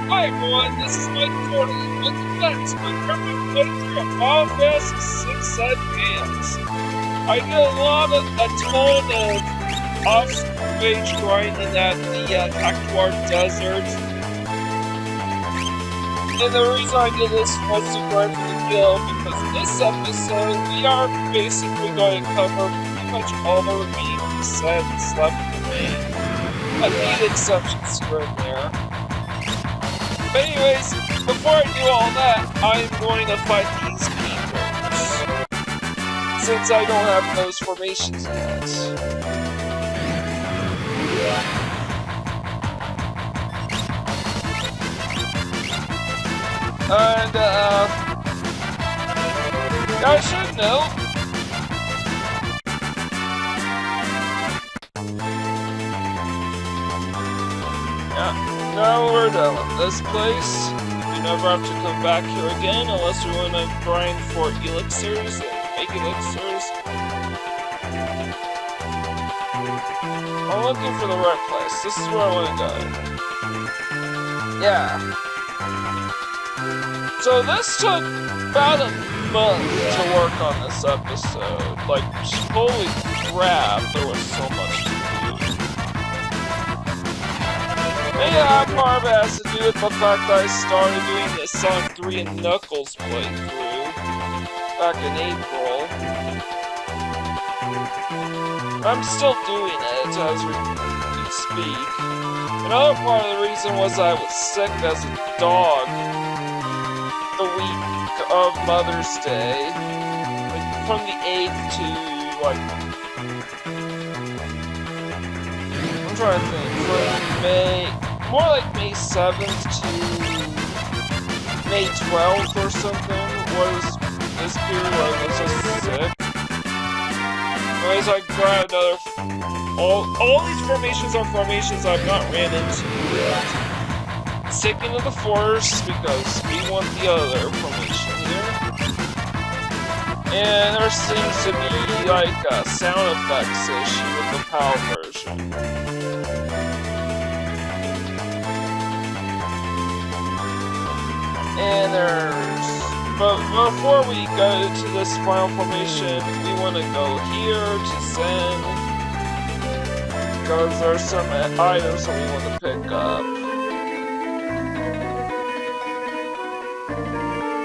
Hi everyone, this is Mike Jordan. Welcome back to my current playthrough of Final Fantasy 6 Advance. I did a ton of off-stage grinding at the Cactuar Desert. And the reason I did this was to grind for the guild, because this episode we are basically going to cover pretty much all the remaining sets left in the game. A few exceptions here and there. But anyways, before I do all that, I'm going to fight these keepers, since I don't have those formations yet. And, I should know. Now we're done with this place. We never have to come back here again unless we want to grind for elixirs and make elixirs. I'm looking for the right place. This is where I want to go. Yeah. So this took about a month to work on this episode. Like, holy crap, there was so much to do. Yeah, part of it has to do with the fact that I started doing the Sonic 3 and Knuckles playthrough back in April. I'm still doing it as we speak. Another part of the reason was I was sick as a dog the week of Mother's Day. Like, from the 8th to, like... I'm trying to think. From May... More like May 7th to May 12th or something was this period where I was just sick. Anyways, I grabbed another... All these formations are formations I've not ran into yet. Sticking to the Force because we want the other formation here. And there seems to be like a sound effects issue with the PAL version. And but before we go to this final formation, we want to go here to Zen, because there's some items that we want to pick up.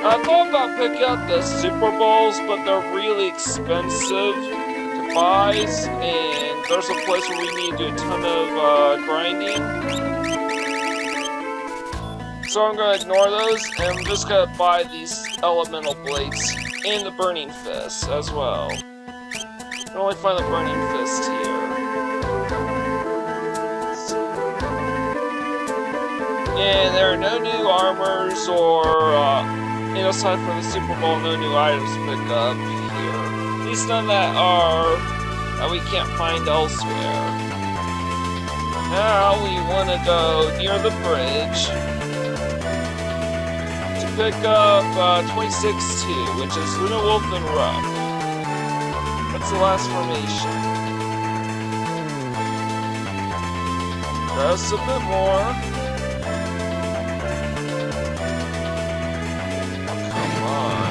I thought about picking up the Super Bowls, but they're really expensive to buy, and there's a place where we need to do a ton of grinding. So I'm going to ignore those, and I'm just going to buy these elemental blades and the burning fist as well. I can only find the burning fist here. And there are no new armors or, aside from the Super Bowl, no new items to pick up here. At least none that we can't find elsewhere. Now we want to go near the bridge. Pick up 26-2, which is Luna Wolf and Ruck. That's the last formation. Just a bit more. Oh, come on.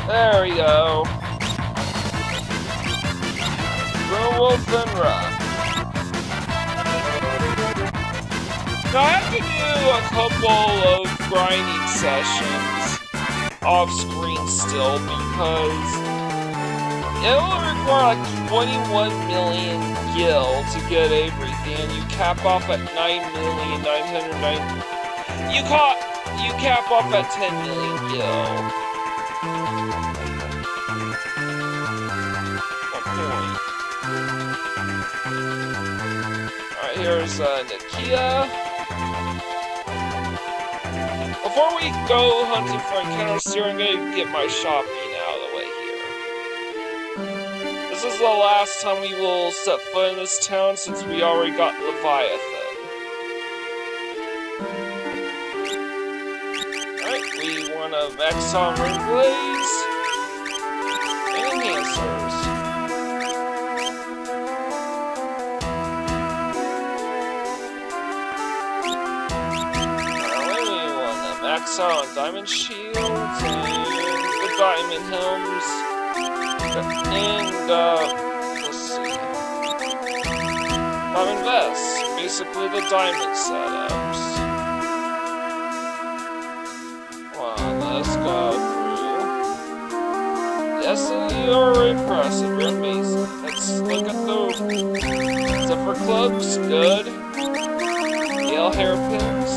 There we go. Luna Wolf and Ruck. Now I have to do a couple of grinding sessions off screen still, because it will require like 21 million gil to get everything, and you cap off at 9,909,000. You cap off at 10 million gil. What point? Alright, here's Nakia. Before we go hunting for encounters here, I'm going to get my shopping out of the way here. This is the last time we will set foot in this town since we already got Leviathan. Alright, we want to max on ring blades and enhancers. max out on diamond shields and the diamond helms and let's see, diamond vests, basically the diamond setups. Well, let's go through. Yes, you're impressive, you're amazing. Let's look at those. Zipper clubs, good. Yale hairpins.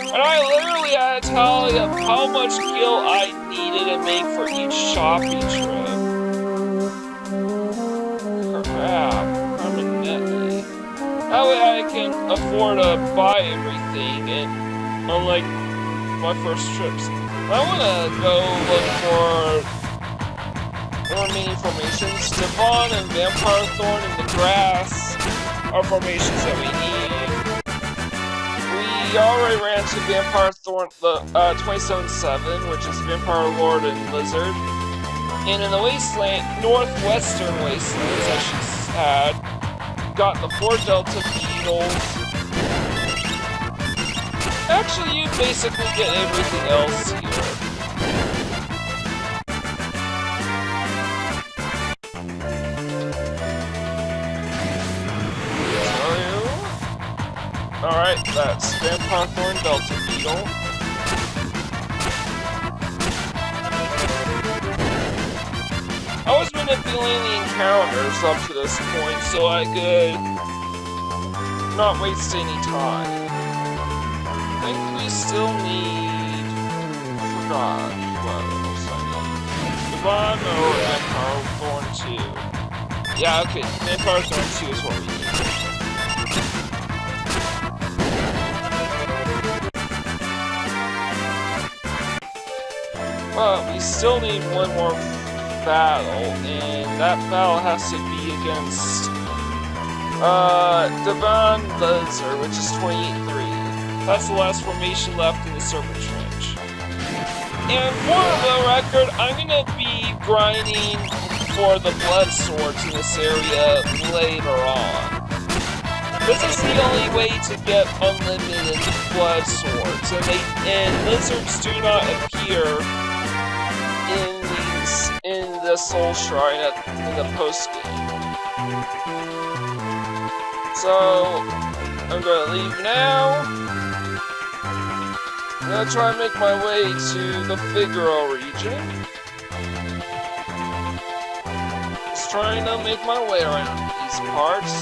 And I literally had to tell you how much gil I needed to make for each shopping trip. Crap, permanently. That way I can afford to buy everything, and unlike my first trips. I want to go look for the remaining formations. Devon and Vampire Thorn in the grass are formations that we need. We already ran to Vampire Thorn, the 27-7, which is Vampire Lord and Lizard. And in the Wasteland, Northwestern Wastelands, I should add, got the 4 Delta Beetles. Actually, you basically get everything else here. Alright, that's Vampire Thorn Delta Beetle. I was manipulating the encounters up to this point so I could not waste any time. I think we still need... I forgot what else I need. Devon or Vampire Thorn 2? Yeah, okay, Vampire Thorn 2 is what we need. But we still need one more battle, and that battle has to be against Devon Lizard, which is 28-3. That's the last formation left in the Serpent Trench. And for the record, I'm gonna be grinding for the blood swords in this area later on. This is the only way to get unlimited blood swords, and lizards do not appear in the Soul Shrine in the post game. So I'm gonna leave now. I'm gonna try and make my way to the Figaro region. Just trying to make my way around these parts.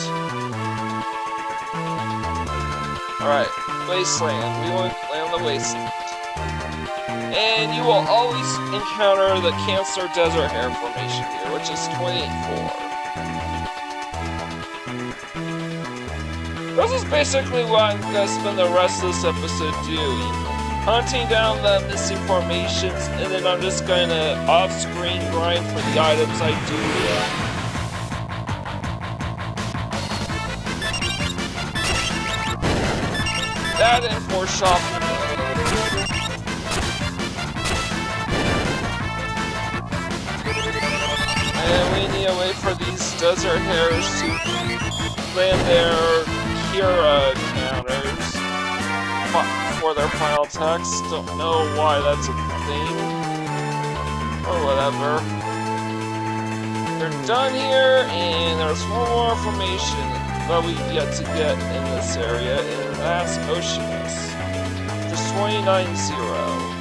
Alright, Wasteland. We want to land on the Wasteland. And you will always encounter the Cancer Desert Hare formation here, which is 28-4. This is basically what I'm going to spend the rest of this episode doing. Hunting down the missing formations, and then I'm just going to off-screen grind for the items I do get. That and for shopping. And we need to wait for these desert hares to land their Kira counters for their final attacks. Don't know why that's a thing. Or whatever. They're done here, and there's one more formation that we've yet to get in this area, and that's Oceanus. Just 29-0.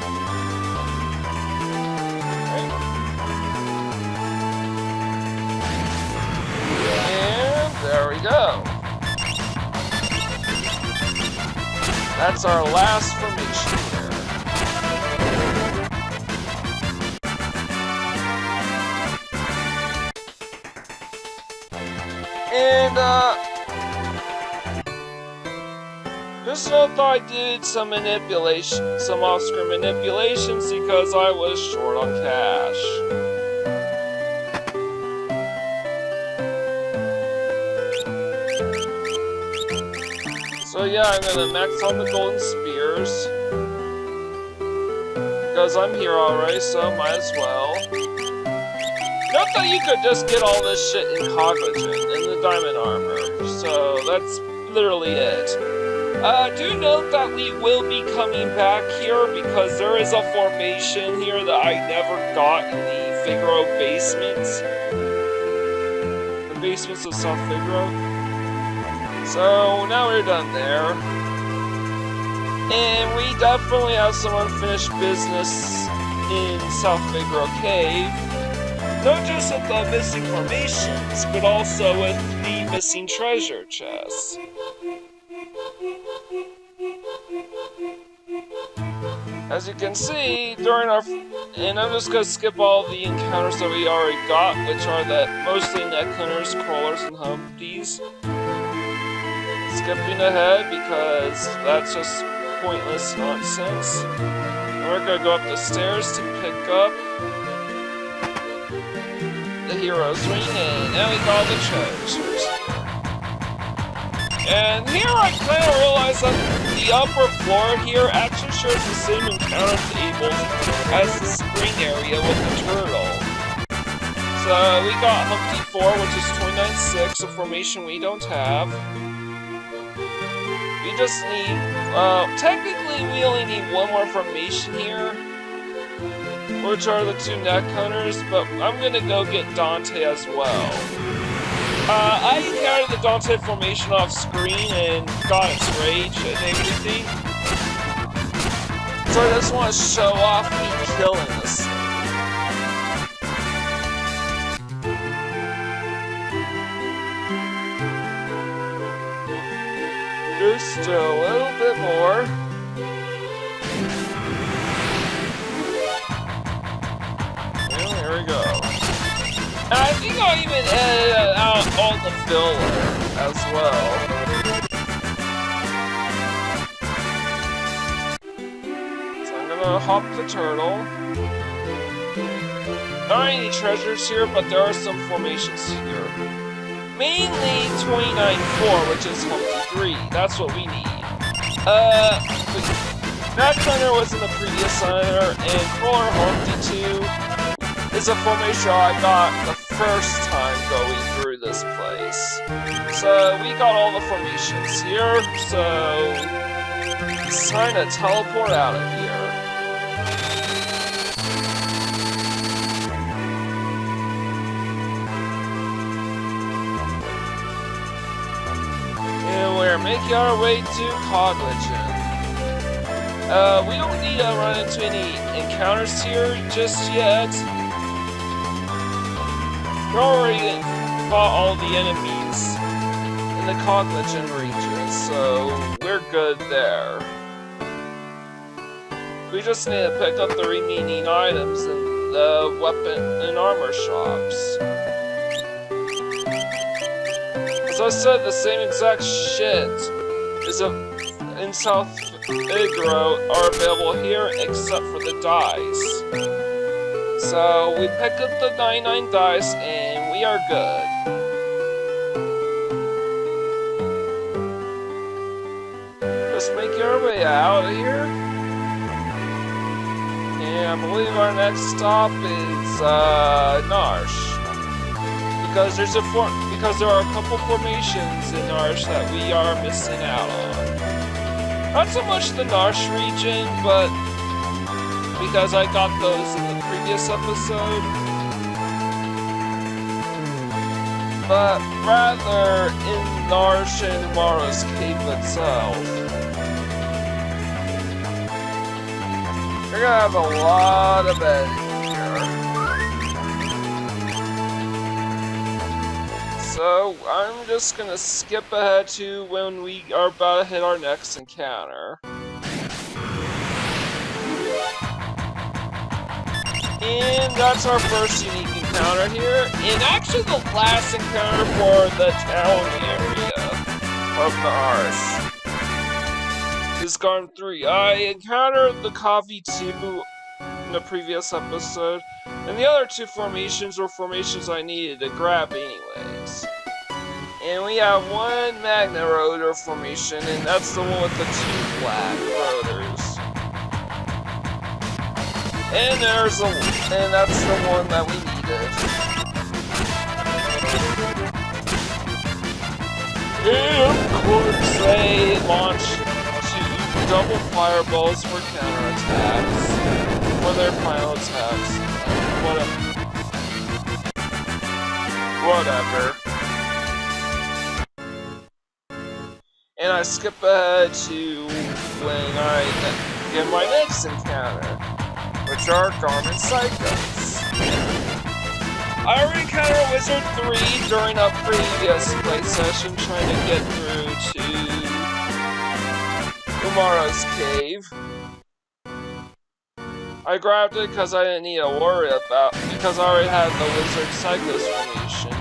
There we go. That's our last formation here. And, just thought I did some manipulation, some off-screen manipulations because I was short on cash. So yeah, I'm gonna max on the golden spears. Because I'm here already, so might as well. Note that you could just get all this shit in Cognigen, in the diamond armor. So that's literally it. Do note that we will be coming back here because there is a formation here that I never got in the Figaro basements. The basements of South Figaro. So now we're done there. And we definitely have some unfinished business in South Figaro Cave. Not just with the missing formations, but also with the missing treasure chests. As you can see, during our... And I'm just gonna skip all the encounters that we already got, which are mostly neck hunters, crawlers, and humpties. Skipping ahead because that's just pointless nonsense. And we're gonna go up the stairs to pick up the Hero's Ring, and now we got all the treasures. And here I kind of realized that the upper floor here actually shares the same encounter tables as the spring area with the turtle. So we got Humpty 4, which is 29-6, a formation we don't have. We just need, technically we only need one more formation here, which are the two neck hunters, but I'm gonna go get Dante as well. I encountered the Dante formation off screen and got its rage and everything. So I just want to show off me killing this thing. Just a little bit more. And there we go. And I think I'll even edit out all the filler as well. So I'm gonna hop the turtle. There aren't any treasures here, but there are some formations here. Mainly 29-4, which is Humpty 3. That's what we need. That hunter was in the previous hunter, and Crawler Humpty 2 is a formation I got the first time going through this place. So we got all the formations here, so it's time to teleport out of here. And we're making our way to Cognition. We don't need to run into any encounters here just yet. We already fought all the enemies in the Cognition region, so we're good there. We just need to pick up the remaining items in the weapon and armor shops. As I said, the same exact shit is in South Figaro are available here except for the dice. So we pick up the 99 dice and we are good. Just making our way out of here. And I believe our next stop is Narsh. Because there are a couple formations in Narsh that we are missing out on. Not so much the Narsh region, but because I got those in the previous episode. But rather in Narsh and Mara's cave itself. We're gonna have a lot of editing here. So I'm just gonna skip ahead to when we are about to hit our next encounter. And that's our first unique encounter here, and actually the last encounter for the town area of Narsh. Is Garden 3. I encountered the Kavi 2 in the previous episode, and the other two formations were formations I needed to grab anyways. And we have one Magna Rotor formation, and that's the one with the two black rotors. And that's the one that we needed. And of course they launched double fireballs for counterattacks, for their final attacks, whatever. And I skip ahead to when I get my next encounter, which are Garment Psychos. I already encountered Wizard 3 during a previous play session trying to get through to Umaro's cave. I grabbed it because I didn't need to worry about because I already had the Wizard Psychos formation.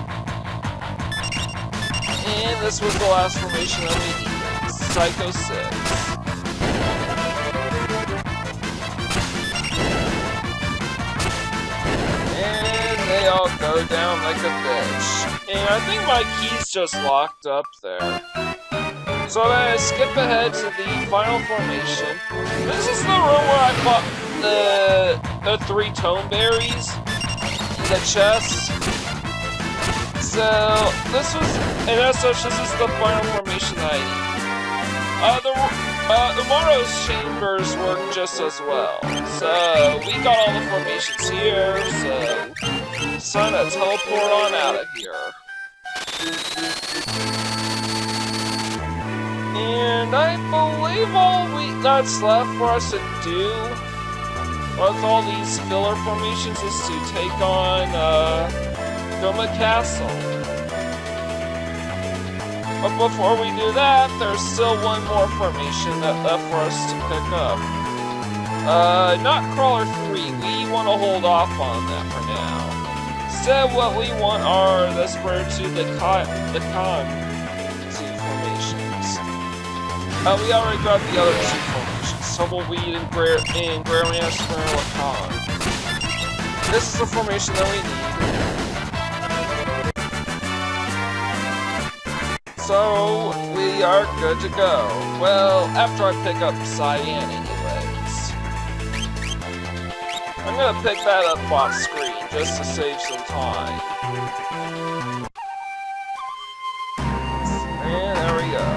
And this was the last formation that we needed, Psycho 6. They all go down like a bitch. And I think my key's just locked up there. So then I skip ahead to the final formation. This is the room where I fought the 3 tome berries in the chest. So this was, and as such, this is the final formation that I need. Umaro's chambers work just as well. So we got all the formations here, so it's time to teleport on out of here. And I believe all that's left for us to do with all these filler formations is to take on Doma Castle. But before we do that, there's still one more formation that left for us to pick up. Not Crawler 3, we want to hold off on that for now. Instead, what we want are the Square to the Con 2 formations. We already grabbed the other 2 formations, Tumbleweed and Grarman Square Lacan. This is the formation that we need. So, we are good to go. Well, after I pick up Cyan anyways. I'm gonna pick that up off screen, just to save some time. And there we go.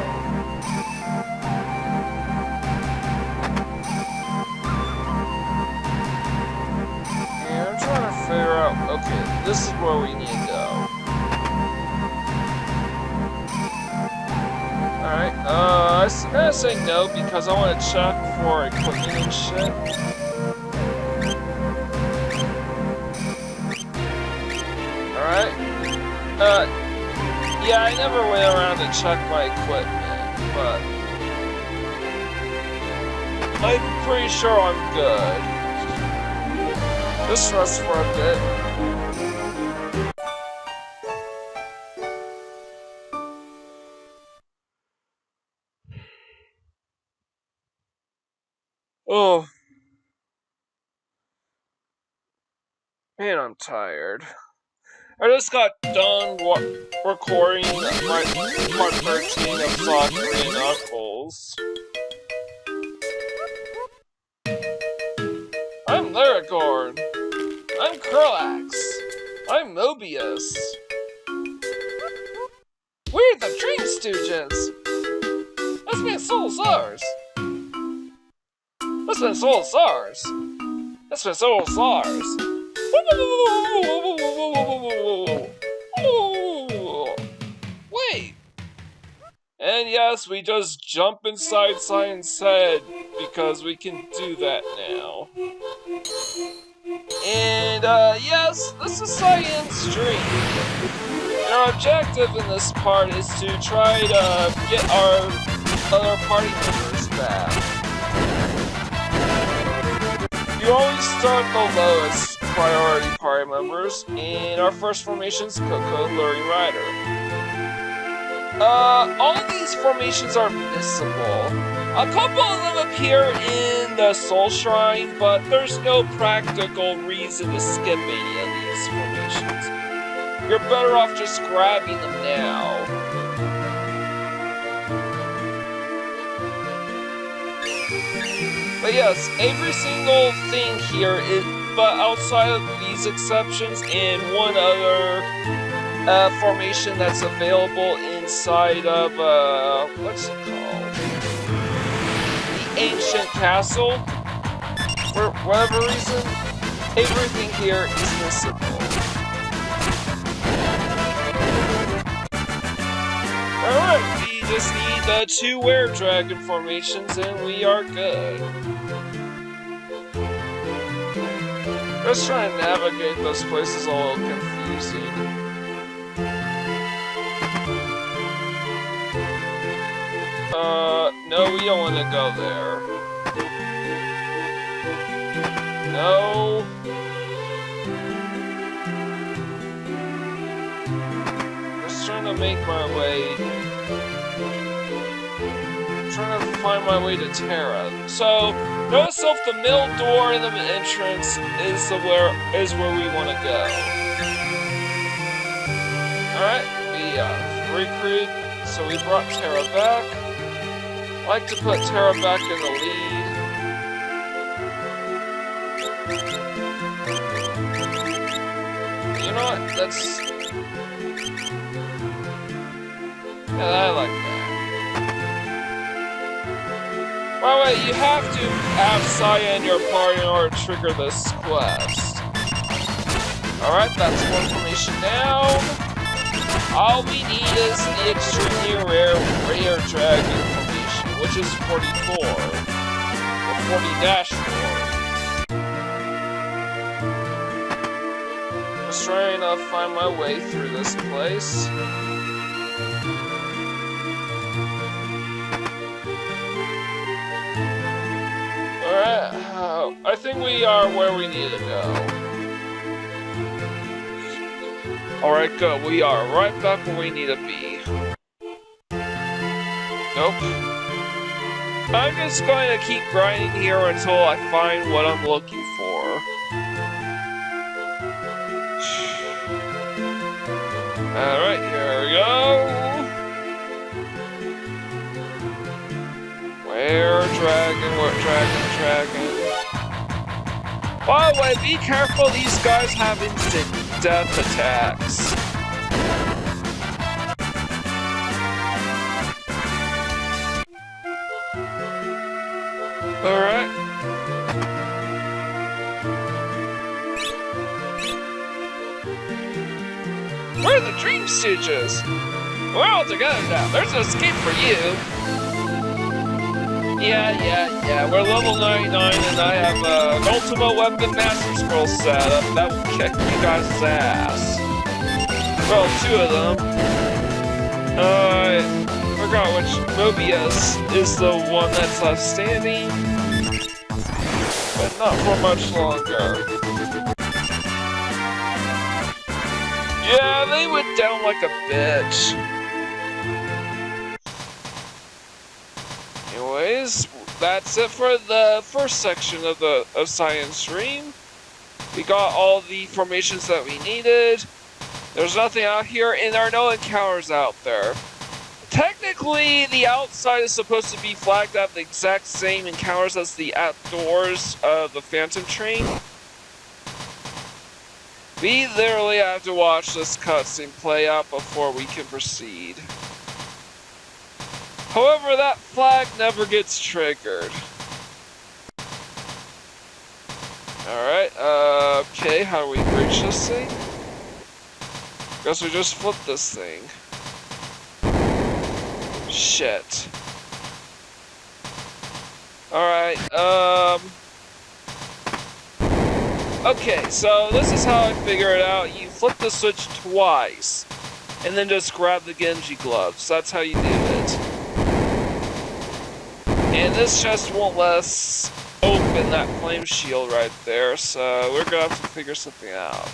And I'm trying to figure out, okay, this is where we need to go. Alright, I'm gonna say no because I want to check for equipment and shit. Alright. Yeah, I never went around to check my equipment, but I'm pretty sure I'm good. Just rest for a bit. Oh, man, I'm tired. I just got done recording my part 13 of Soccer and Knuckles. I'm Laragorn. I'm Kurlax. I'm Mobius. We're the Dream Stooges. That's been Soul Stars. That's been Soul Stars. That's been Soul Stars. Wait! And yes, we just jump inside Cyan's head because we can do that now. And yes, this is Cyan's dream. And our objective in this part is to try to get our other party members back. You always start the lowest priority party members, and our first formation is Coco, Luring Rider. All of these formations are missable. A couple of them appear in the Soul Shrine, but there's no practical reason to skip any of these formations. You're better off just grabbing them now. But yes, every single thing here is, but outside of these exceptions and one other formation that's available inside of, what's it called? The ancient castle, for whatever reason, everything here is missable. Alright, we just need the 2 were-dragon formations and we are good. Just trying to navigate those places a little confusing. No, we don't want to go there. No. Just trying to make my way. Trying to find my way to Terra. So, notice if the middle door in the entrance is where we want to go. Alright, we recruited, so we brought Terra back. I like to put Terra back in the lead. You know what? That's... Yeah, I like that. By the way, you have to have Cyan in your party in order to trigger this quest. Alright, that's one formation down. All we need is the extremely rare dragon formation, which is 44. Or 40-4. Just trying to find my way through this place. Alright, I think we are where we need to go. Alright, good. We are right back where we need to be. Nope. I'm just going to keep grinding here until I find what I'm looking for. Alright, here we go. Where dragon. By the way, be careful, these guys have instant death attacks. Alright. Where are the Dream Stooges? We're all together now. There's no escape for you. Yeah. We're level 99 and I have an Ultimate Weapon Master Scroll set up that will kick you guys' ass. Well, 2 of them. I forgot which Mobius is the one that's left standing. But not for much longer. Yeah, they went down like a bitch. Anyways, that's it for the first section of Cyan's Dream. We got all the formations that we needed. There's nothing out here, and there are no encounters out there. Technically, the outside is supposed to be flagged at the exact same encounters as the outdoors of the Phantom Train. We literally have to watch this cutscene play out before we can proceed. However, that flag never gets triggered. Alright, okay, how do we breach this thing? Guess we just flip this thing. Shit. Alright, okay, so this is how I figure it out. You flip the switch twice, and then just grab the Genji Gloves. That's how you do it. And this chest won't let us open that flame shield right there, so we're gonna have to figure something out.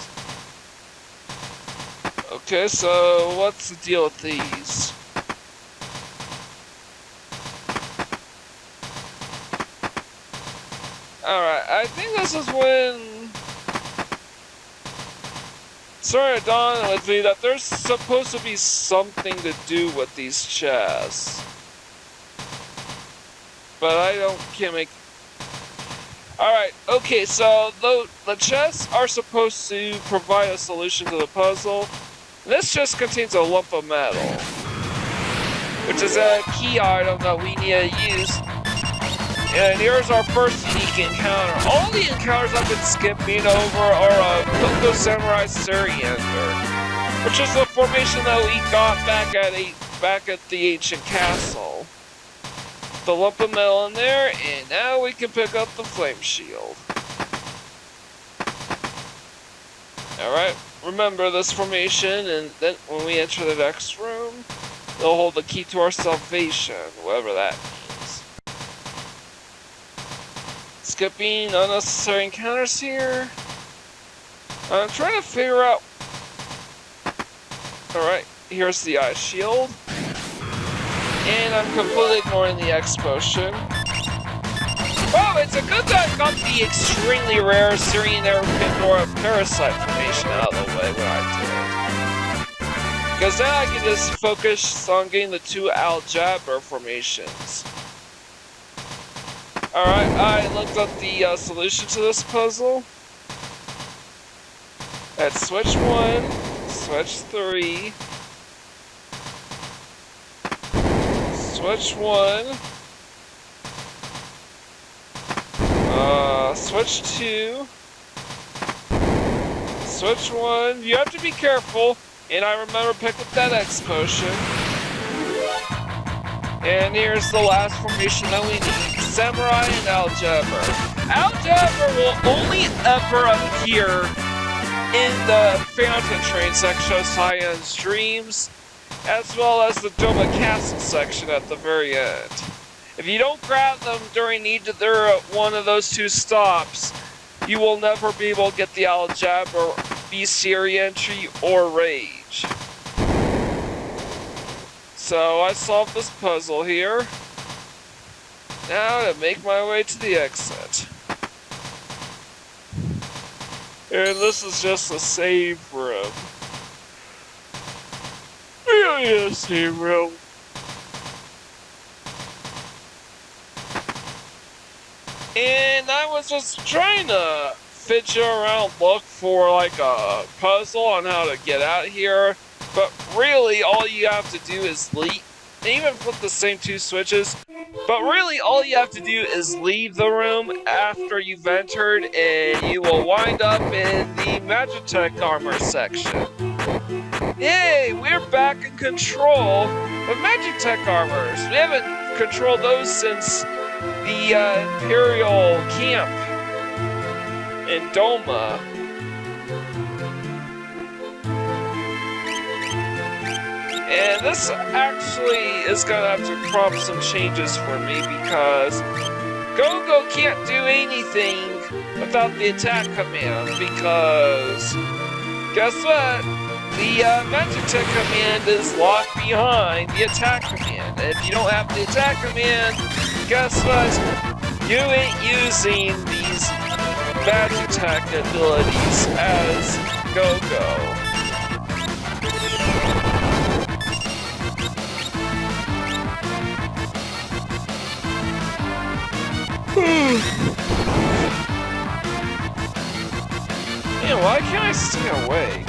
Okay, so what's the deal with these? Alright, I think this is when... Sorry, it dawned with me that there's supposed to be something to do with these chests. But I can't make... Alright, okay, so the chests are supposed to provide a solution to the puzzle. This chest contains a lump of metal, which is a key item that we need to use And here's our first unique encounter. All the encounters I've been skipping over are Koko Samurai Suryander, which is the formation that we got back at the ancient castle. The lump of metal in there, and now we can pick up the flame shield. Alright, remember this formation, and then when we enter the next room, it'll hold the key to our salvation, whatever that means. Skipping unnecessary encounters here. I'm trying to figure out... Alright, here's the ice shield. And I'm completely ignoring the X potion. Oh, it's a good thing I got the extremely rare Syrian Air Pandora Parasite formation out of the way when I did. Because now I can just focus on getting the two Aljabber formations. Alright, I looked up the solution to this puzzle. At switch 1, switch 3, switch 1, switch 2, switch 1. You have to be careful, and I remember pick up that X potion. And here's the last formation that we need, Samurai and Aljabber. Aljabber will only ever appear in the Fountain Train section of Cyan's Dreams, as well as the Doma Castle section at the very end. If you don't grab them during either one of those two stops, you will never be able to get the Aljabber, Bestiary entry, or Rage. So I solved this puzzle here. Now to make my way to the exit. And this is just a save room. Really a save room. And I was just trying to fidget around, look for like a puzzle on how to get out here. But really, all you have to do is leave. Even flip the same two switches. But really, all you have to do is leave the room after you've entered, and you will wind up in the Magitek Armor section. Yay! We're back in control of Magitek Armors. We haven't controlled those since the Imperial camp in Doma. And this actually is gonna have to prompt some changes for me because Go-Go can't do anything without the attack command because guess what? The Magitek command is locked behind the attack command. And if you don't have the attack command, guess what? You ain't using these Magitek abilities as Go-Go. Man, why can't I stay awake?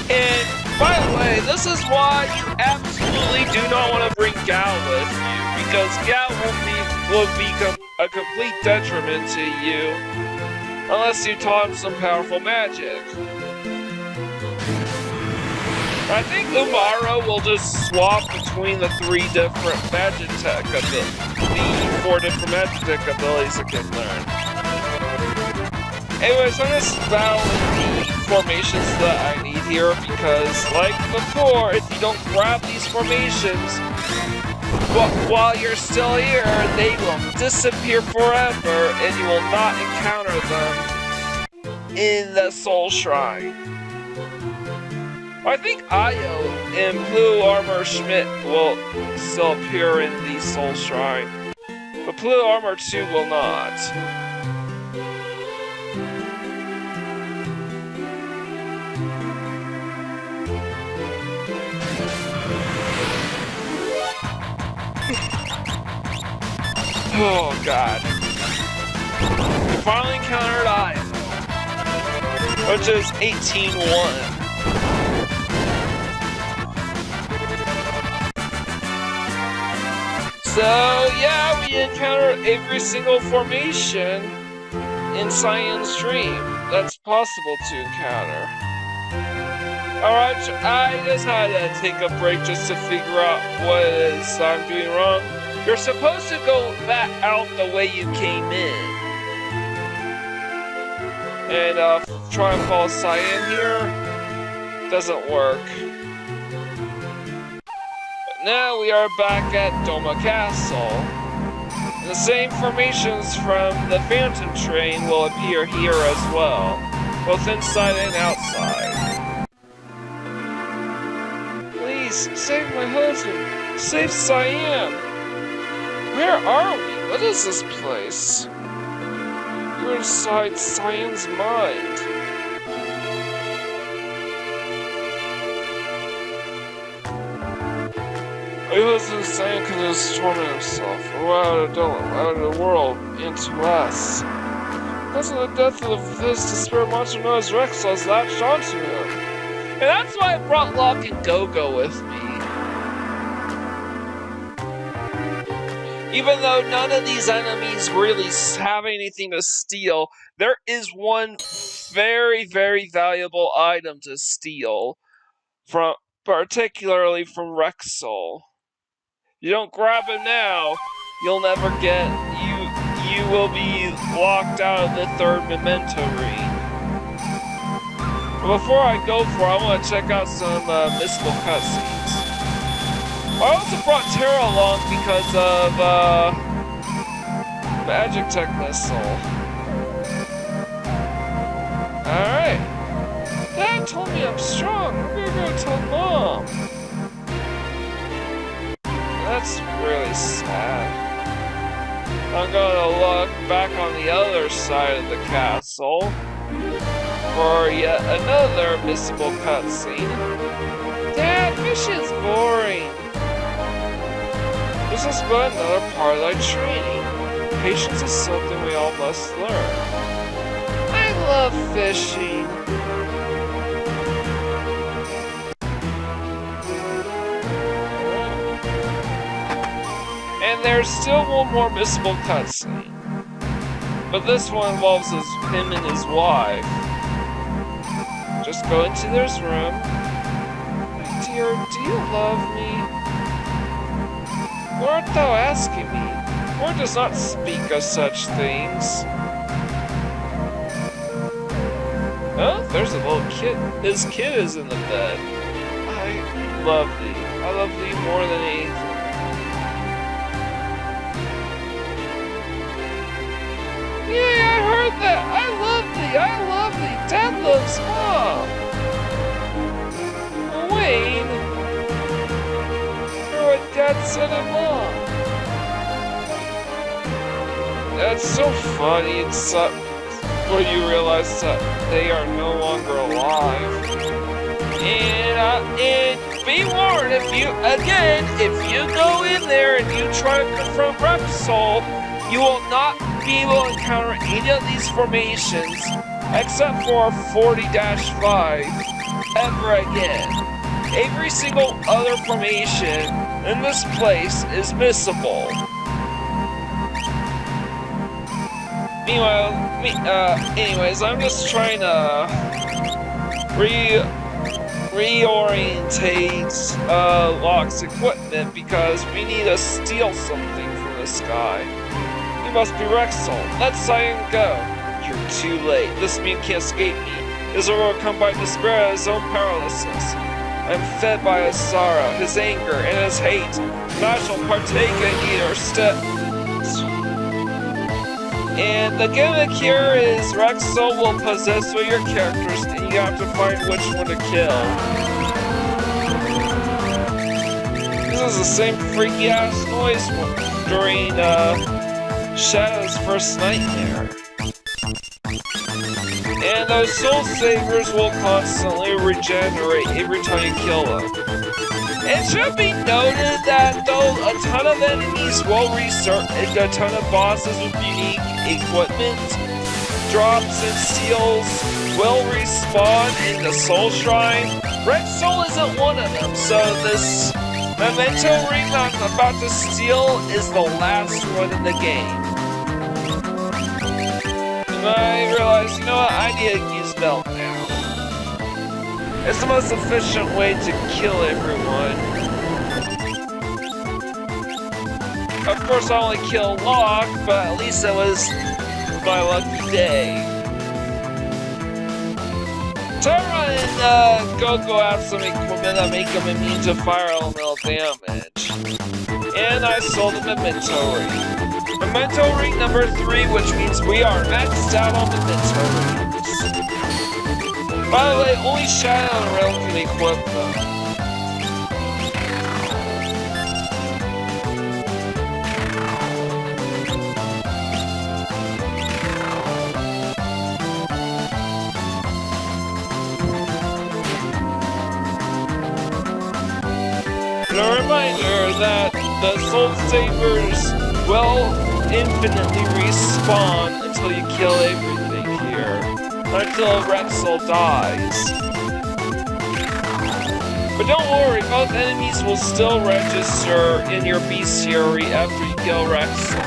And by the way, this is why you absolutely do not want to bring Gao with you, because Gao will become a complete detriment to you unless you taught him some powerful magic. I think Umaro will just swap between the 3 different Magitek abilities, the 4 different Magitek abilities it can learn. Anyways, I'm just battling the formations that I need here because, like before, if you don't grab these formations while you're still here, they will disappear forever and you will not encounter them in the Soul Shrine. I think Io and Blue Armor Schmidt will still appear in the Soul Shrine, but Blue Armor 2 will not. Oh god. We finally encountered Io, which is 18-1. So, yeah, we encounter every single formation in Cyan's dream that's possible to encounter. Alright, I just had to take a break just to figure out what it is I'm doing wrong. You're supposed to go back out the way you came in. And try and follow Cyan here. Doesn't work. But now we are back at Doma Castle. The same formations from the Phantom Train will appear here as well, both inside and outside. Please, save my husband! Save Cyan! Where are we? What is this place? We're inside Cyan's mind. My husband Cyan could have tormented himself, or out of the world, into us. Because of the death of this despair monster known as Rexel has latched onto him. And that's why I brought Locke and Go-Go with me. Even though none of these enemies really have anything to steal, there is one very, very valuable item to steal, particularly from Rexel. You don't grab him now, you'll never get, you will be locked out of the third Memento Ring. But before I go for it, I want to check out some missable cutscenes. I also brought Terra along because of Magitek Missile. Alright. Dad told me I'm strong. I'm gonna tell Mom. That's really sad. I'm gonna look back on the other side of the castle for yet another missable cutscene. Dad, mission's boring. This is but another part of our training. Patience is something we all must learn. I love fishing. And there's still one more missable cutscene. But this one involves him and his wife. Just go into this room. My dear, do you love me? Why art thou asking me? Word does not speak of such things. Oh, there's a little kid. His kid is in the bed. I love thee. I love thee more than anything. Yay, I heard that! I love thee! I love thee! Dad loves Mom! Wayne! Hear what Dad said of Mom! That's so funny, it's when you realize that they are no longer alive. And be warned, if you go in there and you try to confront Rexel, you will not be able to encounter any of these formations except for 40-5 ever again. Every single other formation in this place is missable. Meanwhile, anyways, I'm just trying to reorientate Locke's equipment because we need to steal something from this guy. He must be Rexel. Let Cyan go. You're too late. This man can't escape me. His overcome by despair at his own powerlessness. I'm fed by his sorrow, his anger, and his hate, and I shall partake in either step. And the gimmick here is Rexel will possess one of your characters, and you have to find which one to kill. This is the same freaky ass noise during Shadow's first nightmare. And those soul savers will constantly regenerate every time you kill them. It should be noted that though a ton of enemies will research, and a ton of bosses with unique equipment, drops and seals will respawn in the Soul Shrine, Red Soul isn't one of them, so this Memento Ring that I'm about to steal is the last one in the game. And I realized, you know what, I need to use Veldt now. It's the most efficient way to kill everyone. Of course I only kill Locke, but at least it was my lucky day. Terra and Gogo have some equipment that make them immune to fire elemental damage. And I sold the Memento Ring. Memento Ring number 3, which means we are maxed out on Memento Rings. By the way, only Shadow and Realm can equip them. And a reminder that the Soul Sabers will infinitely respawn until you kill everything here. Until Rexel dies. But don't worry, both enemies will still register in your bestiary after you kill Rexel.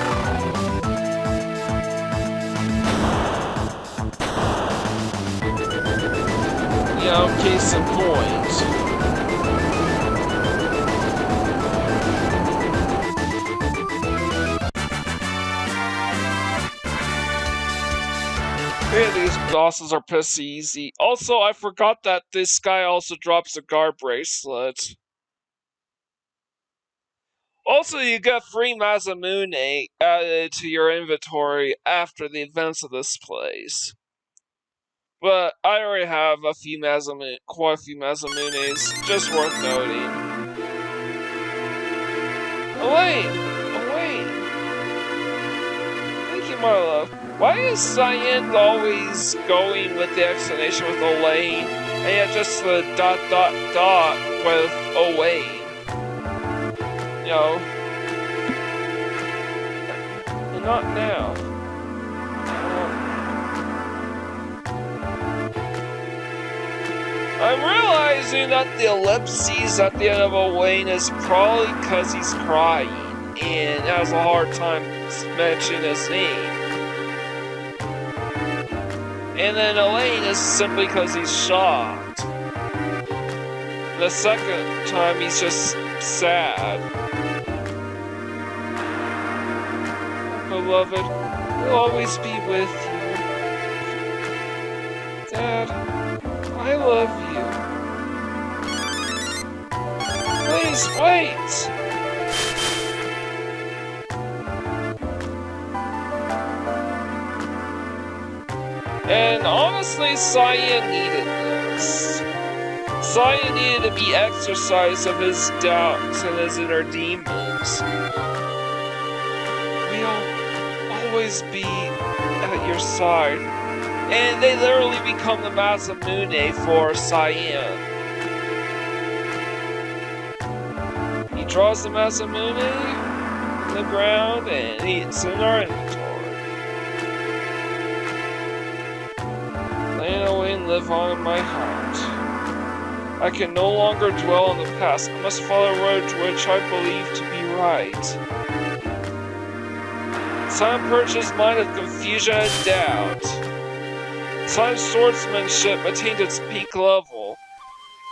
You know, case in point. Man, these bosses are pissy easy. Also, I forgot that this guy also drops a guard bracelet. Also, you get free Masamune added to your inventory after the events of this place. But I already have quite a few Masamunes, just worth noting. Elaine! Thank you, my love. Why is Cyan always going with the explanation with Elaine, and yet just the ... with Owain? You know? And not now. I'm realizing that the ellipses at the end of Owain is probably because he's crying, and has a hard time mentioning his name. And then Elaine is simply because he's shocked. The second time he's just sad. Beloved, we'll always be with you. Dad, I love you. Please wait! And honestly, Cyan needed this. Cyan needed to be exercised of his doubts and his inner demons. We'll always be at your side. And they literally become the Masamune for Cyan. He draws the Masamune in the ground and it's in our inventory. And live on in my heart. I can no longer dwell on the past. I must follow a road which I believe to be right. Cyan purged his mind of confusion and doubt. Cyan's swordsmanship attained its peak level.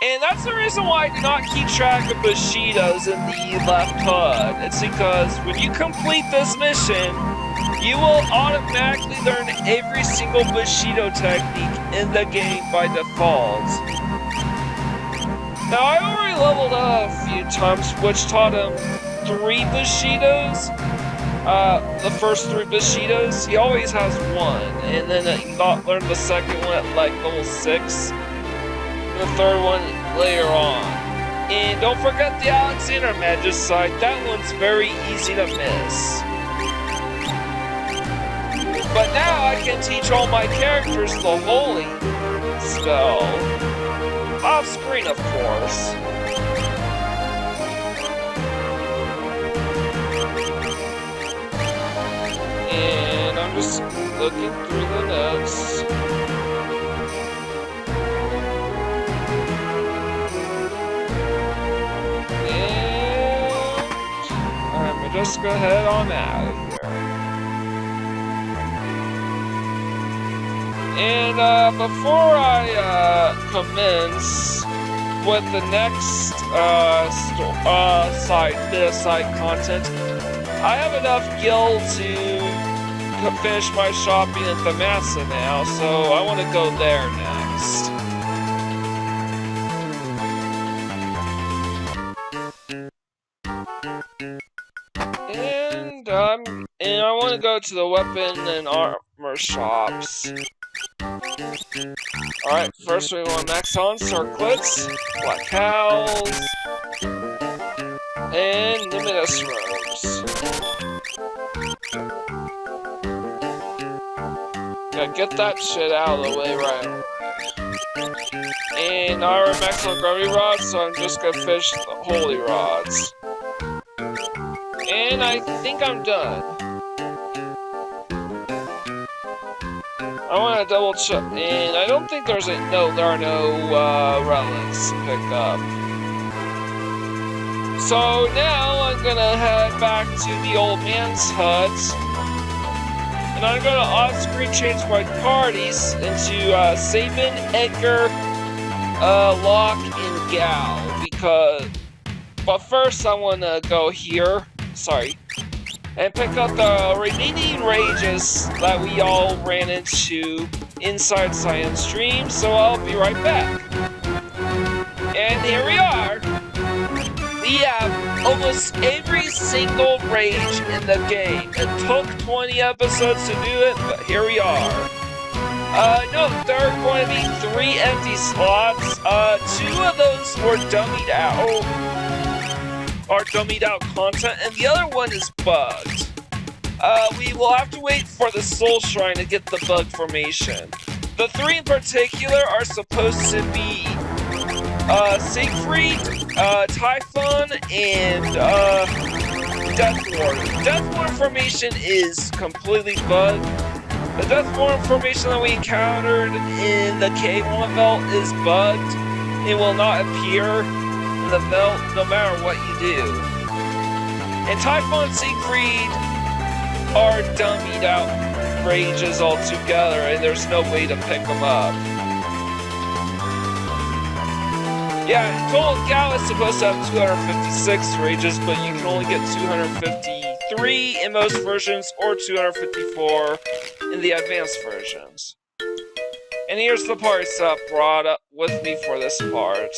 And that's the reason why I do not keep track of Bushidos in the left HUD. It's because when you complete this mission, you will automatically learn every single Bushido technique in the game by default. Now, I already leveled up a few times, which taught him 3 Bushidos. The first 3 Bushidos, he always has 1, and then he learned the second one at like level 6, and the third one later on. And don't forget the Alexander Magicite, that one's very easy to miss. But now I can teach all my characters the Holy spell. Off screen, of course. And I'm just looking through the notes. And just go head on out of here. And before I commence with the next side content, I have enough gil to finish my shopping at the Massa now, so I want to go there next. And I want to go to the weapon and armor shops. Alright, first we want to max on circlets, black cows, and numinous robes. Yeah, get that shit out of the way right away. And I already maxed on gravity rods, so I'm just gonna fish the holy rods. And I think I'm done. I want to double check, and I don't think there are no relics to pick up. So now I'm gonna head back to the old man's hut, and I'm gonna off-screen change my parties into Sabin, Edgar, Locke, and Gal, but first I wanna go here, and pick up the remaining rages that we all ran into inside Cyan's dream, so I'll be right back. And here we are! We have almost every single rage in the game. It took 20 episodes to do it, but here we are. No, there are going to be 3 empty slots. 2 of those were dummied out. Are dummied out content, and the other one is bugged. We will have to wait for the Soul Shrine to get the bug formation. The 3 in particular are supposed to be Siegfried, Typhon, and Death Ward. Death Ward formation is completely bugged. The Death Ward formation that we encountered in the K1 Veldt is bugged. It will not appear the Veldt, no matter what you do. And Typhon and Siegfried are dummied out rages altogether, and there's no way to pick them up. Yeah, total Gal is supposed to have 256 rages, but you can only get 253 in most versions, or 254 in the advanced versions. And here's the parts that brought up with me for this part.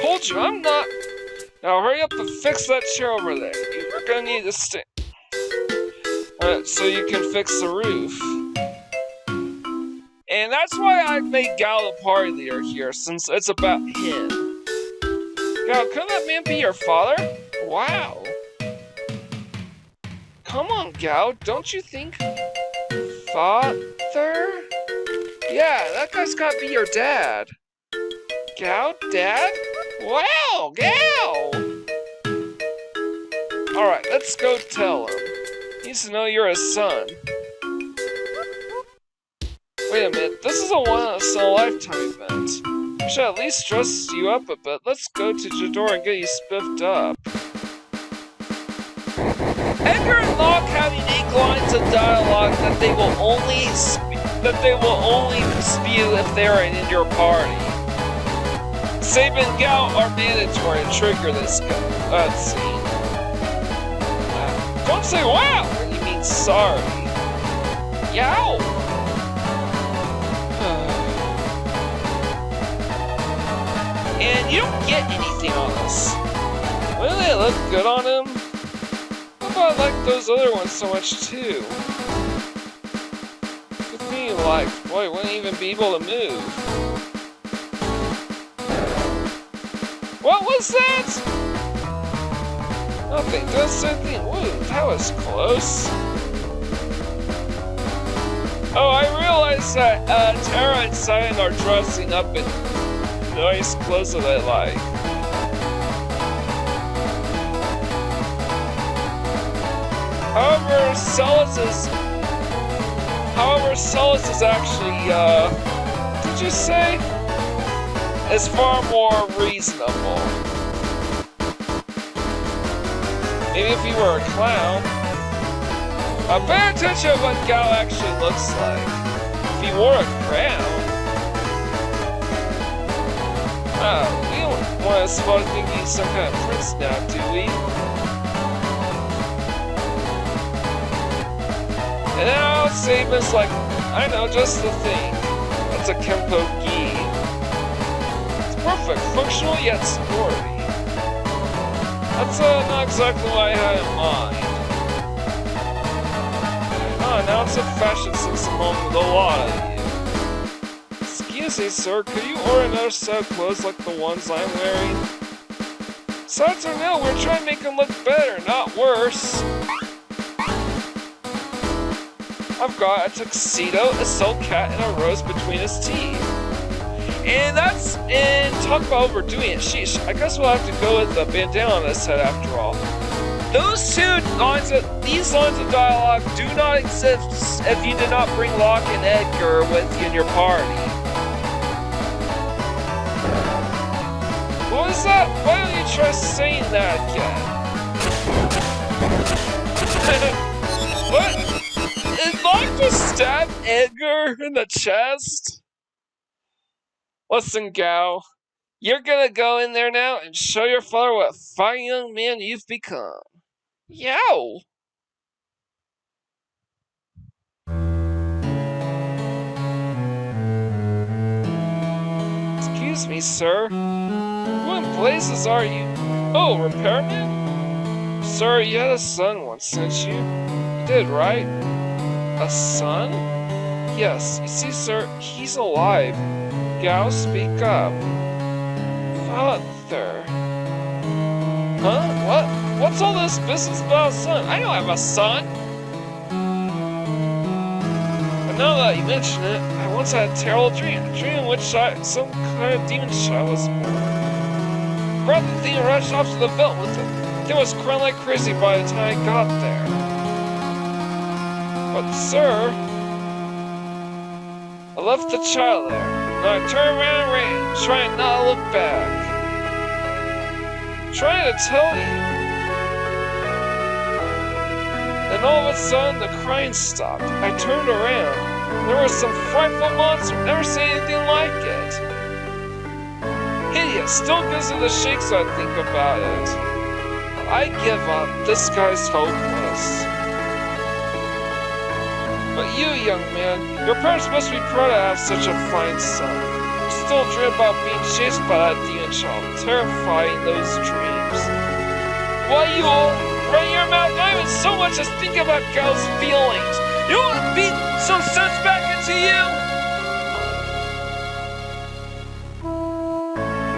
Told you, I'm not. Now hurry up and fix that chair over there. You're gonna need to stay. Alright, so you can fix the roof. And that's why I made Gal the party leader here, since it's about him. Gal, could that man be your father? Wow. Come on, Gal, don't you think? Father? Yeah, that guy's gotta be your dad. Gal, Dad? Wow, Gal! Alright, let's go tell him. He needs to know you're his son. Wait a minute, this is a once-in-a-lifetime event. I should at least dress you up a bit. Let's go to Jador and get you spiffed up. Edgar and Locke have unique lines of dialogue that they will only spew if they're in your party. Sabin and Gal are mandatory to trigger this scene. Don't say wow when you mean sorry. Yow! And you don't get anything on this. Wouldn't they look good on him? How about I like those other ones so much too? With me, like, boy, wouldn't even be able to move. What was that? Nothing, just something. Whoa, that was close. Oh, I realized that Terra and Cyan are dressing up in nice clothes that I like. However, Celis is actually, did you say? Is far more reasonable. Maybe if he were a clown. Pay attention to what Gao actually looks like. If he wore a crown. We don't want to suppose he's some kind of prince now, do we? And now statements like, I know just the thing. That's a Kempo gi. It's perfect, functional yet sporty. That's not exactly what I had in mind. Now it's a fashion sense among a lot of you. Excuse me, sir, could you order another set of clothes like the ones I'm wearing? Besides, I know, we're trying to make them look better, not worse. I've got a tuxedo, a silk hat, and a rose between his teeth. And talk about overdoing it. Sheesh, I guess we'll have to go with the bandana on this head after all. These lines of dialogue do not exist if you did not bring Locke and Edgar with you in your party. What is that? Why don't you try saying that again? What? Did Locke just stab Edgar in the chest? Listen, Gao. You're gonna go in there now and show your father what a fine young man you've become. Yow! Excuse me, sir. Who in blazes are you? Oh, repairman? Sir, you had a son once, didn't you? You did, right? A son? Yes, you see, sir, he's alive. Gao, speak up. Father. Huh? What? What's all this business about a son? I don't have a son! But now that you mention it, I once had a terrible dream. A dream in which some kind of demon child was born. Grabbed the thing and rushed off to the Veldt with it. It was crying like crazy by the time I got there. But sir, I left the child there, and I turned around and ran, trying not to look back. Trying to tell you. Then all of a sudden, the crying stopped. I turned around. There was some frightful monster. Never seen anything like it. Hideous. Still gives me the shakes I think about it. I give up. This guy's hopeless. But you, young man, your parents must be proud to have such a fine son. You still dream about being chased by that demon child, terrifying those dreams. Why you all run your mouth? Not even so much as think about Gao's feelings. You want to beat some sense back into you?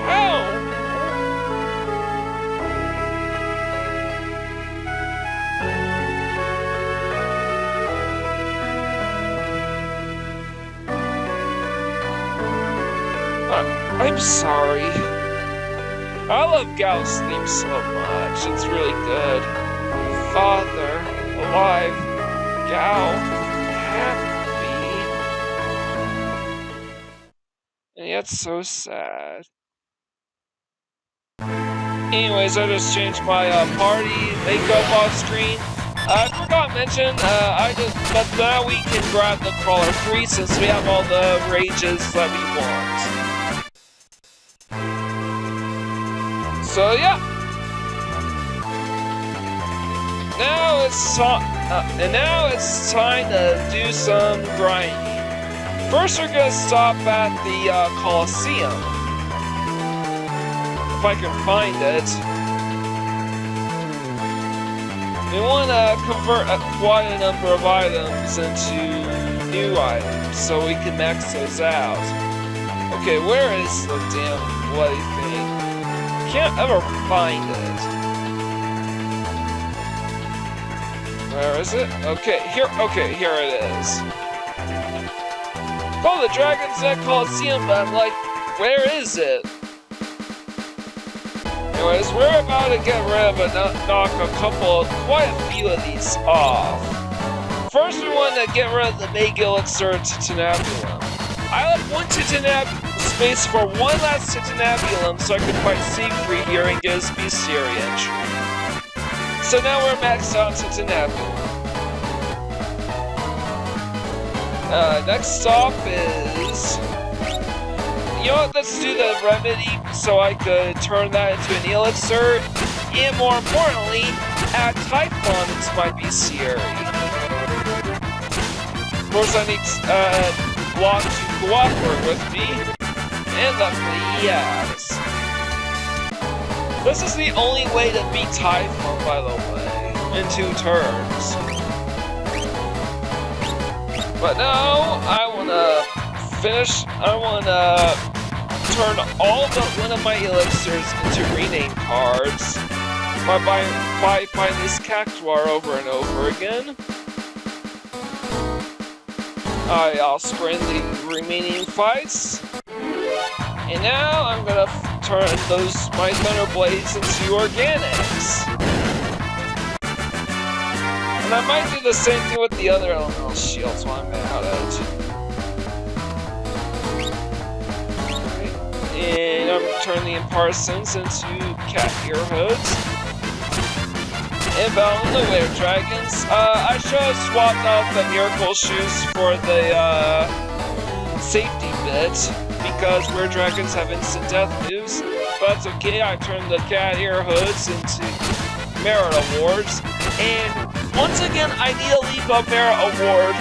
How? I'm sorry. I love Gao's theme so much. It's really good. Father, alive, Gao, happy. And yet so sad. Anyways, I just changed my party makeup off screen. I forgot to mention, but now we can grab the crawler free since we have all the rages that we want. So yeah, now it's time to do some grinding. First, we're gonna stop at the Colosseum, if I can find it. We want to convert quite a number of items into new items, so we can max those out. Okay, where is the damn bloody thing? Can't ever find it. Where is it? Okay, here it is. Call the Dragon's Neck Coliseum, but I'm like, where is it? Anyways, we're about to get rid of knock quite a few of these off. First, we want to get rid of the Mega Elixir Titanabulum. I left one space for one last Titanabulum so I could fight Siegfried here and get his bestiary entry. So now we're maxed out to Nebula. Next stop is... You know what, let's do the remedy so I could turn that into an elixir. And more importantly, add Typhon into my bestiary. Of course I need Block to cooperate with me. And luckily he has. This is the only way to beat Typhon, by the way, in 2 turns. But now, I wanna turn all but one of my elixirs into rename cards by buying this Cactuar over and over again. I'll sprint the remaining fights. And now I'm gonna turn my Thunder Blades into organics. And I might do the same thing with the other elemental shields while I'm at it. And I'm turning the Imparsons into cat ear hoods. And battling the Wave Dragons. I should have swapped out the Miracle Shoes for the safety bit, because Were Dragons have instant death moves. But that's okay, I turned the cat ear hoods into merit awards. And once again, I need to leave a merit award.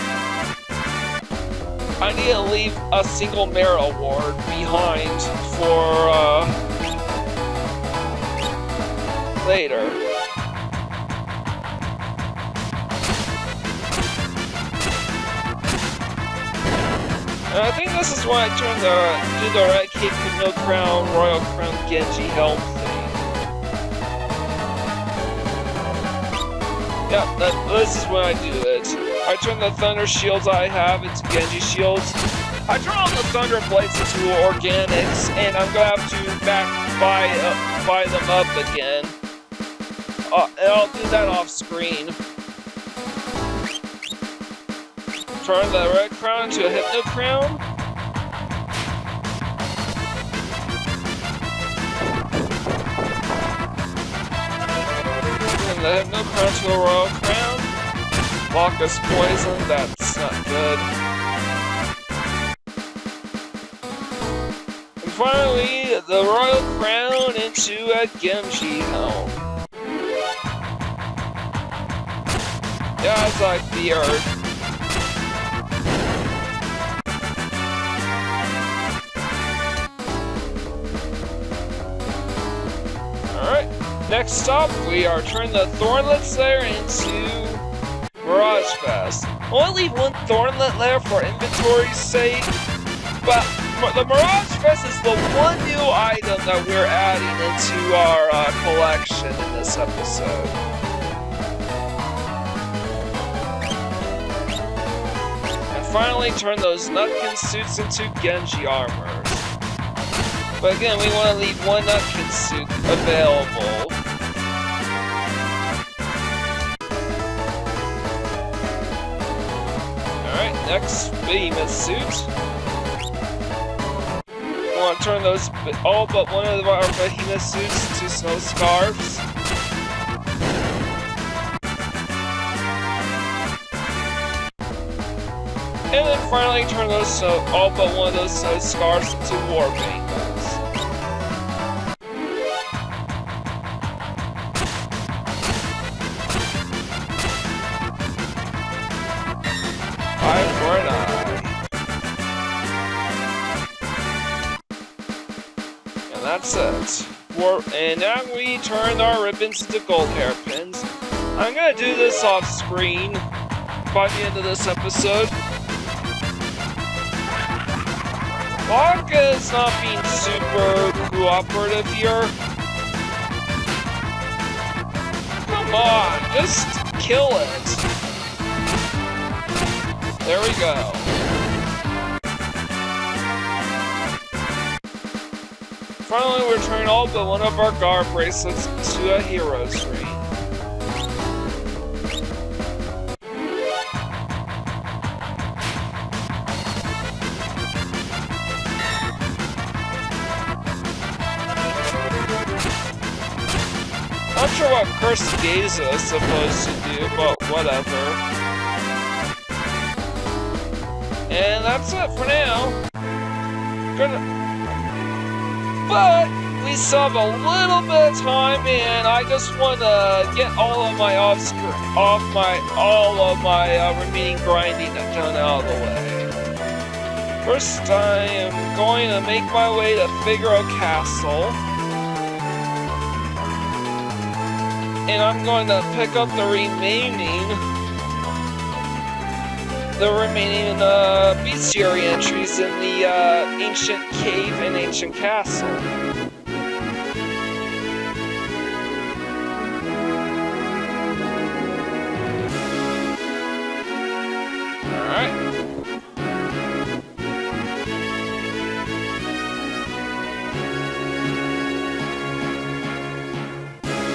I need to leave a single merit award behind for later. And I think this is why I turned do the Red Cape with no crown, Royal Crown Genji helm thing. Yep, this is when I do it. I turn the Thunder Shields I have into Genji Shields. I turn all the Thunder Blades into organics, and I'm gonna have to buy them up again. And I'll do that off screen. Turn the Red Crown into a Hypno Crown. And the Hypno Crown to a Royal Crown. Block us poison, that's not good. And finally, the Royal Crown into a Genji helm. Yeah, as I feared. Alright, next up, we are turning the Thornlet Lair into Mirage Fest. Only leave one Thornlet Lair for inventory's sake, but the Mirage Fest is the one new item that we're adding into our collection in this episode. And finally turn those Nutkin suits into Genji armors. But again, we want to leave one Nutkin suit available. Alright, next Behemoth suit. We want to turn those all but one of our Behemoth suits into Snow Scarves. And then finally turn those all but one of those Snow Scarves into War Bangles. And that's it. And now we turn our ribbons into gold hairpins. I'm gonna do this off screen by the end of this episode. Waka is not being super cooperative here. Come on, just kill it. There we go. Finally, we're turning all but one of our guard bracelets into a hero's ring. sure what Cursed Gaze is supposed to do, but whatever. And that's it for now. But we still have a little bit of time, and I just want to get all of my remaining grinding done out of the way. First, I am going to make my way to Figaro Castle, and I'm going to pick up the remaining bestiary entries in the ancient cave and ancient castle. Alright.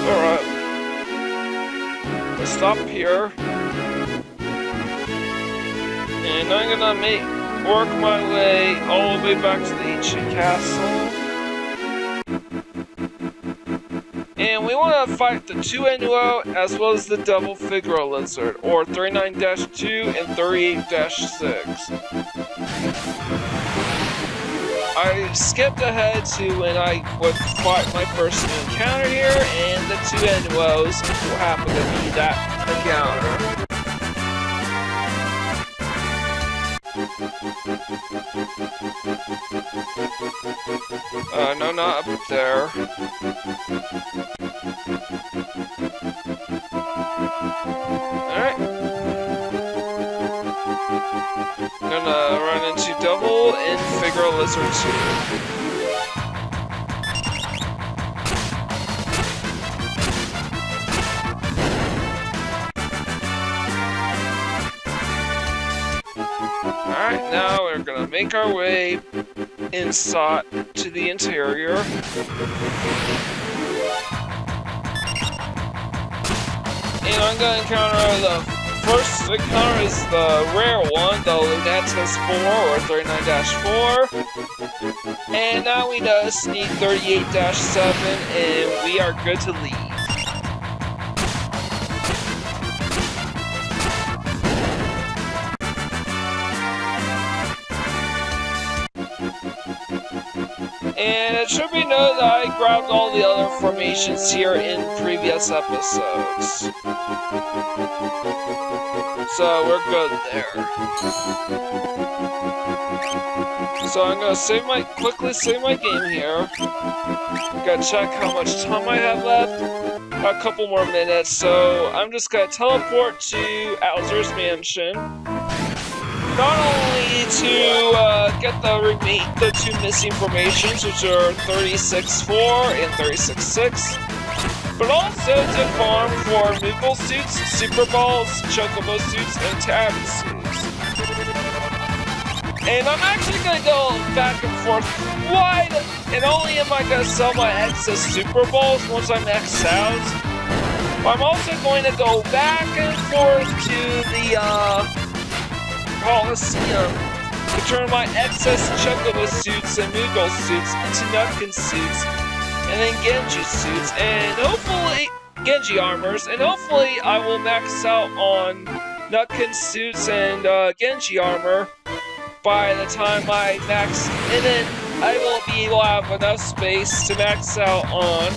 Alright. Let's stop here. And I'm gonna work my way all the way back to the ancient castle. And we want to fight the 2 Annuo as well as the Double Figaro Lizard, or 39-2 and 38-6. I skipped ahead to when I would fight my first encounter here, and the 2 Annuos will happen to be that encounter. No, not up there. Alright. I'm gonna run into Double and Figaro Lizard 2. Alright, now we're gonna make our way inside to the interior. And I'm gonna encounter the first encounter is the rare one, the Lunatus 4 or 39-4. And now we just need 38-7 and we are good to leave. And it should be noted that I grabbed all the other formations here in previous episodes. So we're good there. So I'm gonna quickly save my game here. Gotta check how much time I have left. A couple more minutes, so I'm just gonna teleport to Alzur's mansion. Not only to get the 2 missing formations, which are 36-4 and 36-6, but also to farm for Moogle suits, Super Balls, Chocobo suits, and Tabby suits. And I'm actually going to go back and forth quite, and only am I going to sell my excess Super Balls once I'm maxed out. But I'm also going to go back and forth to the Coliseum to turn my excess Chocobo suits and Moogle suits into Nutkin suits, and then Genji suits, and hopefully Genji armors, and hopefully I will max out on Nutkin suits and Genji armor by the time I max, and then I will be able to have enough space to max out on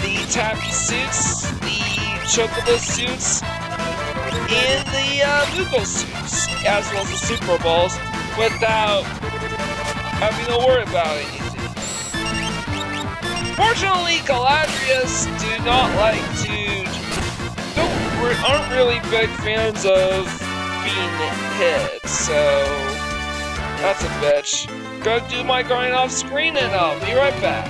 the Tabby suits, the Chocobo suits, and the Moogle suits, as well as the Super Balls, without having to worry about anything. Fortunately, Galadriels do not like aren't really big fans of being hit, so that's a bitch. Go do my grind off screen and I'll be right back.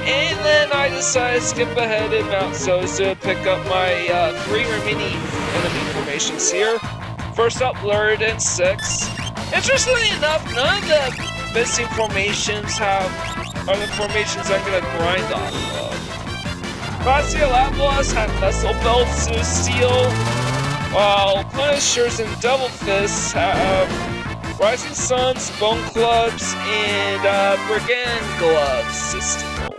And then I decided to skip ahead in Mount Zozo to pick up my 3 remaining enemy formations here. First up, Lurid and 6. Interestingly enough, none of the missing formations are the formations I'm gonna grind off of. Vassia Laplas have Vessel Belts to steal, while Punishers and Double Fists have Rising Suns, Bone Clubs, and Brigand Gloves to steal.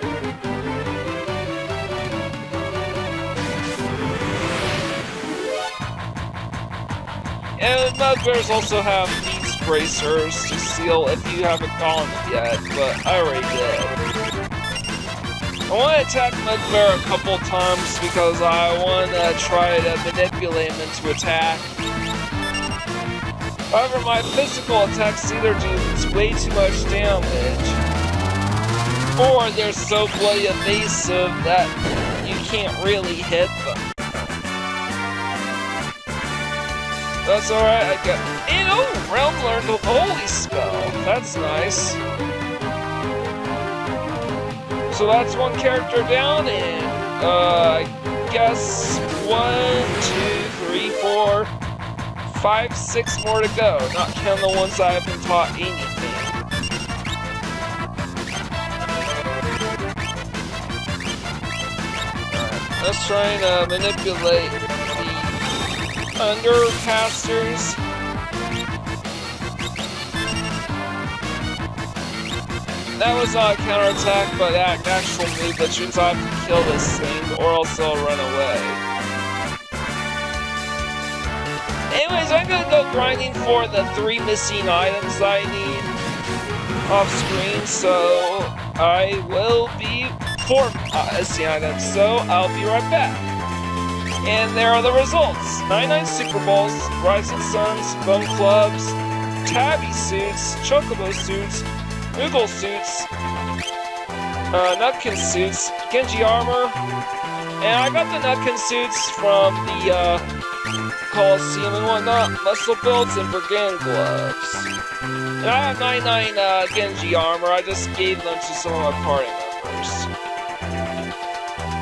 And bugbears also have these bracers to seal if you haven't gotten them yet, but I already did. I want to attack Mugbear a couple times because I want to try to manipulate him into attack. However, my physical attacks either do way too much damage, or they're so bloody evasive that you can't really hit them. That's alright, I got... And oh, Realm learned the Holy Spell. That's nice. So that's one character down, and I guess 1, 2, 3, 4, 5, 6 more to go. Not counting the ones I haven't taught anything. Alright, let's try and manipulate the undercasters. That was not a counterattack, but an actual move that means I have to kill this thing, or else they'll run away. Anyways, I'm gonna go grinding for the 3 missing items I need off screen, so I will be 4 missing items, so I'll be right back. And there are the results. 99 Super Balls, Rising Suns, Bone Clubs, Tabby Suits, Chocobo Suits, Moogle Suits, Nutkin Suits, Genji Armor, and I got the Nutkin Suits from the Coliseum and whatnot, Muscle Builds, and Brigand Gloves. And I have 99 Genji Armor, I just gave them to some of my party members.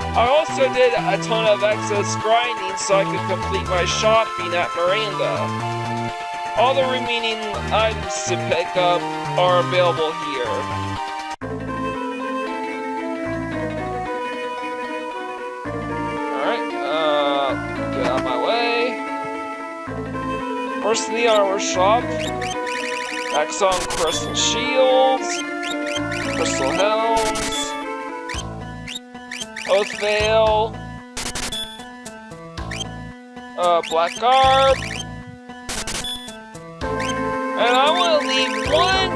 I also did a ton of excess grinding so I could complete my shopping at Miranda. All the remaining items to pick up are available here. Alright, get out of my way. First in the armor shop. Axon Crystal Shields, Crystal Helms, Oath Veil, Black Garb. And I want to leave one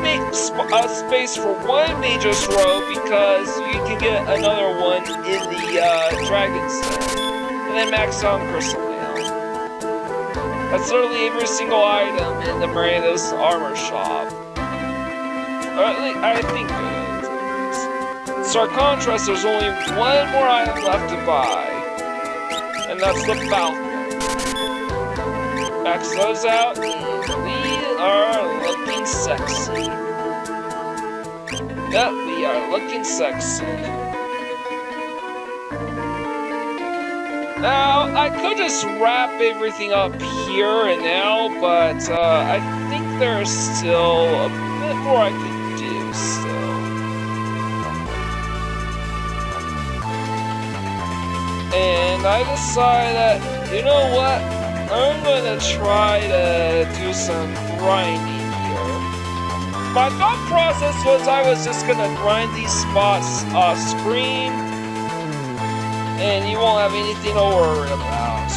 space for one Mage's Robe because you can get another one in the Dragon's Den. And then max on Crystal Nail. That's literally every single item in the Miranda's armor shop. Or at least, I think it is. In stark contrast, there's only one more item left to buy. And that's the Falcon. Max those out, and we are looking sexy. Yep, we are looking sexy. Now, I could just wrap everything up here and now, but I think there's still a bit more I could do still. And I decided that, you know what? I'm gonna try to do some grinding here. My thought process was I was just gonna grind these spots off screen, and you won't have anything to worry about.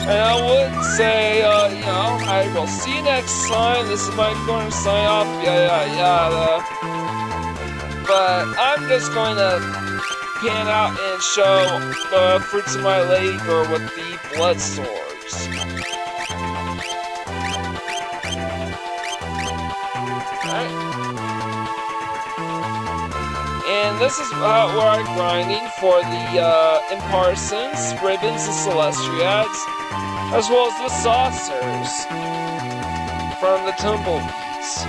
And I would say, you know, I will see you next time. This is my going to sign off, yada yada. But I'm just going to pan out and show the fruits of my labor with the blood swords. Alright. And this is where I'm grinding for the Imparsons, Ribbons, and Celestiads, as well as the Saucers from the Tumbleweeds.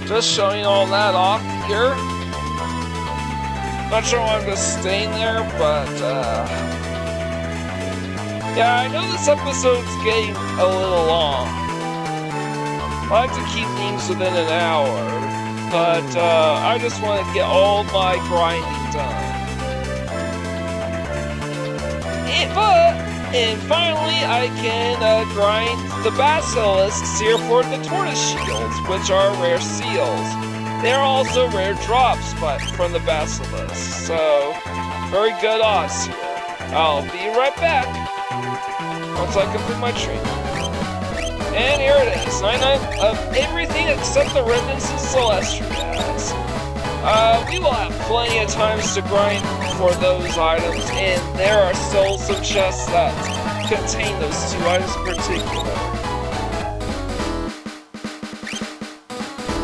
Just showing all that off here. Not sure why I'm just staying there, but, yeah, I know this episode's getting a little long. I like to keep things within an hour, but, I just want to get all my grinding done. And finally, I can, grind the Basilisks here for the Tortoise Shields, which are rare seals. They're also rare drops from the Basilisk, so very good odds here. I'll be right back once I complete my training. And here it is, 99 of everything except the remnants of Celestials. We will have plenty of times to grind for those items, and there are still some chests that contain those two items in particular.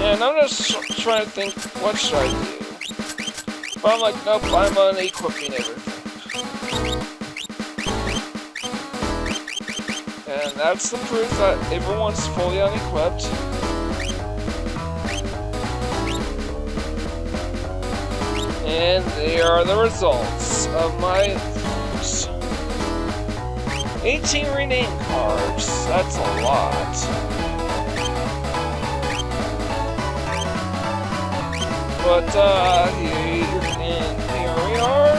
And I'm just trying to think, what should I do? But I'm like, nope, I'm unequipping everything. And that's the proof that everyone's fully unequipped. And there are the results of my efforts. 18 rename cards, that's a lot. But, here we are.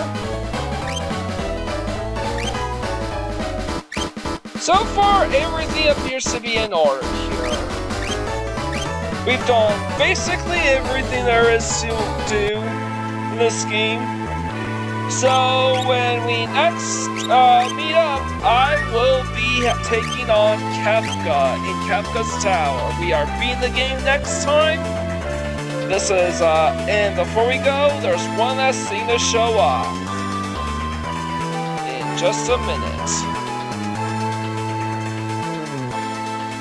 So far, everything appears to be in order here. We've done basically everything there is to do in this game. So when we next meet up, I will be taking on Kefka in Kefka's Tower. We are beating the game next time. This is, and before we go, there's one last thing to show off. In just a minute.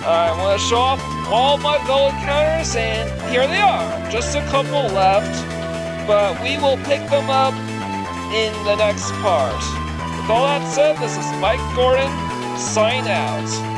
I want to show off all my gold encounters, and here they are. Just a couple left, but we will pick them up in the next part. With all that said, this is Mike Gordon, sign out.